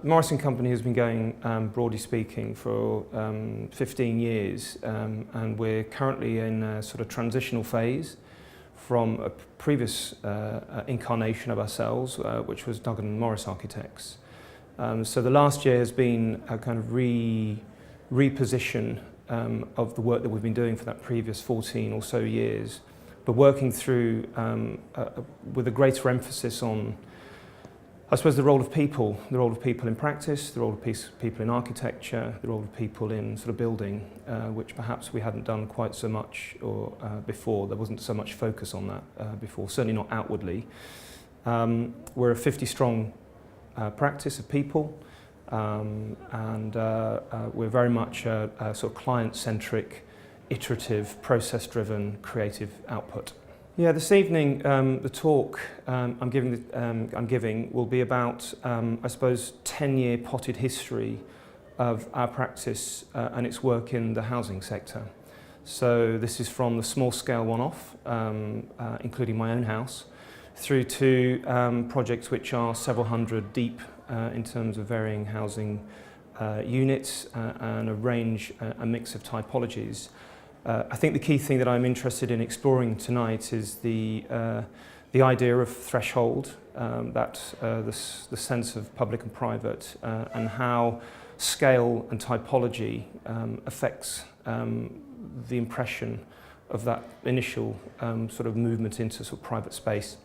Morrison Company has been going, broadly speaking, for 15 years, and we're currently in a sort of transitional phase from a previous incarnation of ourselves, which was Duggan and Morris Architects. So the last year has been a kind of reposition of the work that we've been doing for that previous 14 or so years, but working through with a greater emphasis on, I suppose, the role of people in practice, the role of people in architecture, the role of people in sort of building, which perhaps we hadn't done quite so much before. There wasn't so much focus on that before, certainly not outwardly. We're a 50-strong practice of people, and we're very much a sort of client-centric, iterative, process-driven, creative output. Yeah, this evening the talk I'm giving will be about, I suppose, 10-year potted history of our practice and its work in the housing sector. So this is from the small-scale one-off, including my own house, through to projects which are several hundred deep in terms of varying housing units and a mix of typologies. I think the key thing that I'm interested in exploring tonight is the idea of threshold, the sense of public and private, and how scale and typology affects the impression of that initial sort of movement into sort of private space.